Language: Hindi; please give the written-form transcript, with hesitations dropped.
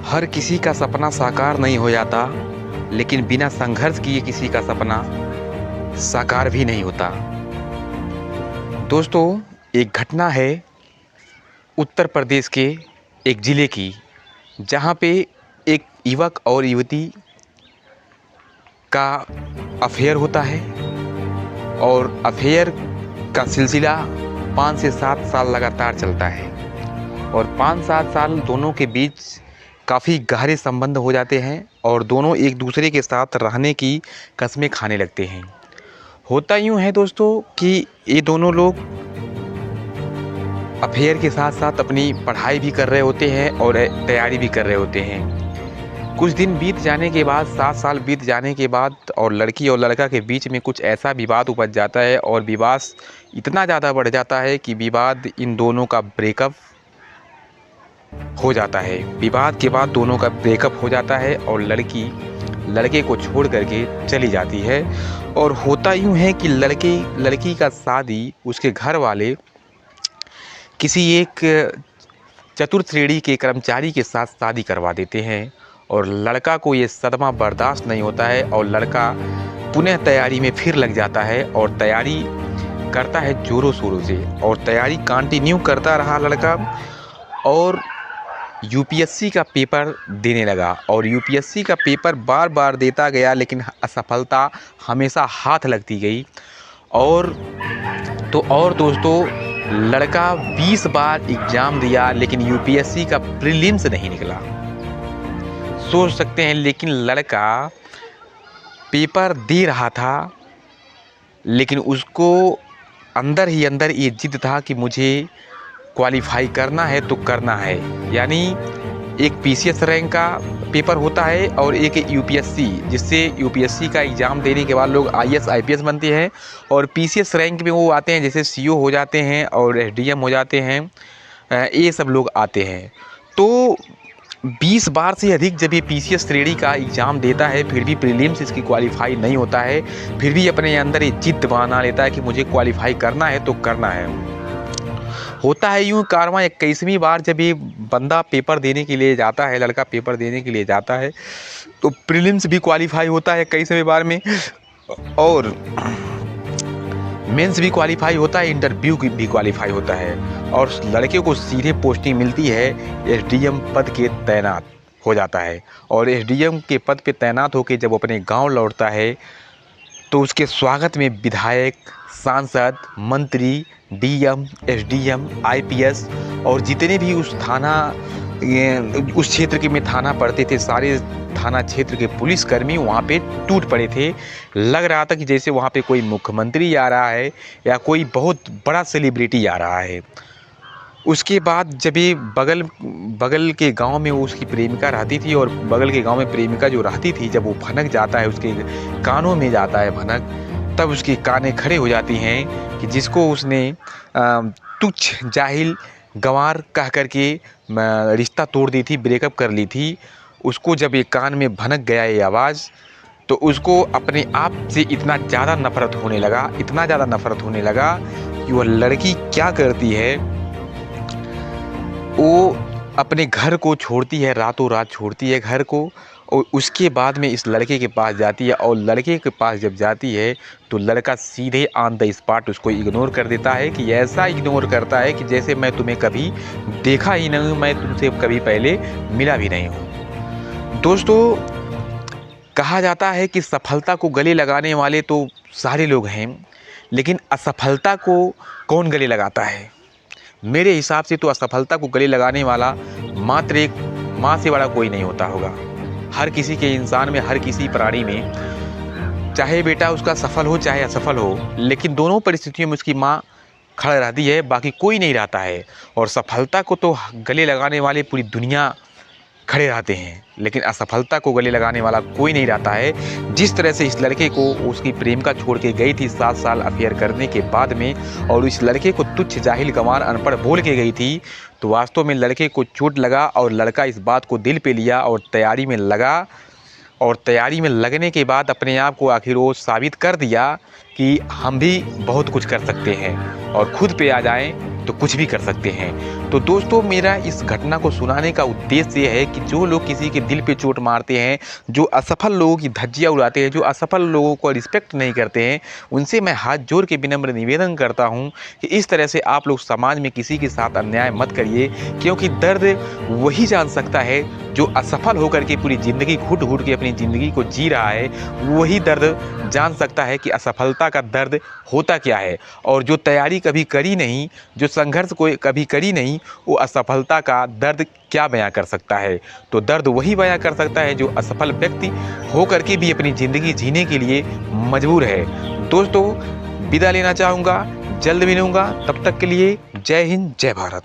हर किसी का सपना साकार नहीं हो जाता, लेकिन बिना संघर्ष किए किसी का सपना साकार भी नहीं होता। दोस्तों, एक घटना है उत्तर प्रदेश के एक ज़िले की, जहाँ पे एक युवक और युवती का अफेयर होता है और अफेयर का सिलसिला 5 से 7 साल लगातार चलता है और 5-7 साल दोनों के बीच काफ़ी गहरे संबंध हो जाते हैं और दोनों एक दूसरे के साथ रहने की कस्में खाने लगते हैं। होता यूँ है दोस्तों कि ये दोनों लोग अफेयर के साथ साथ अपनी पढ़ाई भी कर रहे होते हैं और तैयारी भी कर रहे होते हैं। कुछ दिन बीत जाने के बाद, 7 साल बीत जाने के बाद, और लड़की और लड़का के बीच में कुछ ऐसा विवाद उपज जाता है और विवाद इतना ज़्यादा बढ़ जाता है कि विवाद इन दोनों का ब्रेकअप हो जाता है। विवाद के बाद दोनों का ब्रेकअप हो जाता है और लड़की लड़के को छोड़ करके चली जाती है। और होता यूँ है कि लड़की का शादी उसके घर वाले किसी एक चतुर्थ श्रेणी के कर्मचारी के साथ शादी करवा देते हैं और लड़का को ये सदमा बर्दाश्त नहीं होता है और लड़का पुनः तैयारी में फिर लग जाता है और तैयारी करता है ज़ोरों शोरों से और तैयारी कंटिन्यू करता रहा लड़का और यूपीएससी का पेपर देने लगा और यूपीएससी का पेपर बार बार देता गया, लेकिन असफलता हमेशा हाथ लगती गई। और और दोस्तों, लड़का 20 बार एग्ज़ाम दिया लेकिन यूपीएससी का प्रीलिम्स नहीं निकला। सोच सकते हैं, लेकिन लड़का पेपर दे रहा था, लेकिन उसको अंदर ही अंदर ये जिद था कि मुझे क्वालिफाई करना है तो करना है। यानी एक पीसीएस रैंक का पेपर होता है और एक यूपीएससी, जिससे यूपीएससी का एग्ज़ाम देने के बाद लोग आईएएस आईपीएस बनते हैं और पीसीएस रैंक में वो आते हैं जैसे सीओ हो जाते हैं और एसडीएम हो जाते हैं। ये सब लोग आते हैं। तो 20 बार से अधिक जब ये पीसीएस श्रेणी का एग्ज़ाम देता है फिर भी प्रीलिम्स इसकी क्वालिफाई नहीं होता है, फिर भी अपने अंदर ये जिद बना लेता है कि मुझे क्वालिफाई करना है तो करना है। होता है यूँ, कारवां 21वीं बार जब ये बंदा पेपर देने के लिए जाता है, लड़का पेपर देने के लिए जाता है, तो प्रीलिम्स भी क्वालिफाई होता है 21वीं बार में और मेंस भी क्वालिफाई होता है, इंटरव्यू भी क्वालिफाई होता है और लड़के को सीधे पोस्टिंग मिलती है, एसडीएम पद के तैनात हो जाता है। और एसडीएम के पद पे तैनात होकर जब अपने गांव लौटता है तो उसके स्वागत में विधायक, सांसद, मंत्री, डीएम, एसडीएम, आईपीएस और जितने भी उस उस क्षेत्र के में थाना पड़ते थे, सारे थाना क्षेत्र के पुलिसकर्मी वहाँ पे टूट पड़े थे। लग रहा था कि जैसे वहाँ पे कोई मुख्यमंत्री आ रहा है या कोई बहुत बड़ा सेलिब्रिटी आ रहा है। उसके बाद जब ये बगल के गांव में उसकी प्रेमिका रहती थी और बगल के गांव में प्रेमिका जो रहती थी, जब वो भनक जाता है, उसके कानों में जाता है भनक, तब उसकी कानें खड़े हो जाती हैं कि जिसको उसने तुच्छ, जाहिल, गंवार कह करके रिश्ता तोड़ दी थी, ब्रेकअप कर ली थी, उसको जब ये कान में भनक गया ये आवाज़, तो उसको अपने आप से इतना ज़्यादा नफ़रत होने लगा, इतना ज़्यादा नफ़रत होने लगा कि वह लड़की क्या करती है, वो अपने घर को छोड़ती है, रातों रात छोड़ती है घर को और उसके बाद में इस लड़के के पास जाती है और लड़के के पास जब जाती है तो लड़का सीधे ऑन द स्पॉट उसको इग्नोर कर देता है कि ऐसा इग्नोर करता है कि जैसे मैं तुम्हें कभी देखा ही नहीं हूँ, मैं तुमसे कभी पहले मिला भी नहीं हूँ। दोस्तों, कहा जाता है कि सफलता को गले लगाने वाले तो सारे लोग हैं, लेकिन असफलता को कौन गले लगाता है? मेरे हिसाब से तो असफलता को गले लगाने वाला मात्र एक माँ से बड़ा कोई नहीं होता होगा। हर किसी के इंसान में, हर किसी प्राणी में, चाहे बेटा उसका सफल हो चाहे असफल हो, लेकिन दोनों परिस्थितियों में उसकी माँ खड़ा रहती है, बाकी कोई नहीं रहता है। और सफलता को तो गले लगाने वाले पूरी दुनिया खड़े रहते हैं, लेकिन असफलता को गले लगाने वाला कोई नहीं रहता है। जिस तरह से इस लड़के को उसकी प्रेमिका छोड़ के गई थी 7 साल अफेयर करने के बाद में और इस लड़के को तुच्छ, जाहिल, गंवार, अनपढ़ बोल के गई थी, तो वास्तव में लड़के को चोट लगा और लड़का इस बात को दिल पे लिया और तैयारी में लगा और तैयारी में लगने के बाद अपने आप को आखिर वो साबित कर दिया कि हम भी बहुत कुछ कर सकते हैं और खुद पे आ जाएं तो कुछ भी कर सकते हैं। तो दोस्तों, मेरा इस घटना को सुनाने का उद्देश्य ये है कि जो लोग किसी के दिल पे चोट मारते हैं, जो असफल लोगों की धज्जियाँ उड़ाते हैं, जो असफल लोगों को रिस्पेक्ट नहीं करते हैं, उनसे मैं हाथ जोड़ के विनम्र निवेदन करता हूँ कि इस तरह से आप लोग समाज में किसी के साथ अन्याय मत करिए, क्योंकि दर्द वही जान सकता है जो असफल होकर के पूरी ज़िंदगी घुट-घुट के अपनी ज़िंदगी को जी रहा है। वही दर्द जान सकता है कि असफलता का दर्द होता क्या है। और जो तैयारी कभी करी नहीं, जो संघर्ष कोई कभी करी नहीं, वो असफलता का दर्द क्या बयां कर सकता है। तो दर्द वही बयां कर सकता है जो असफल व्यक्ति होकर के भी अपनी ज़िंदगी जीने के लिए मजबूर है। दोस्तों, विदा लेना चाहूँगा, जल्द मिलूँगा, तब तक के लिए जय हिंद, जय भारत।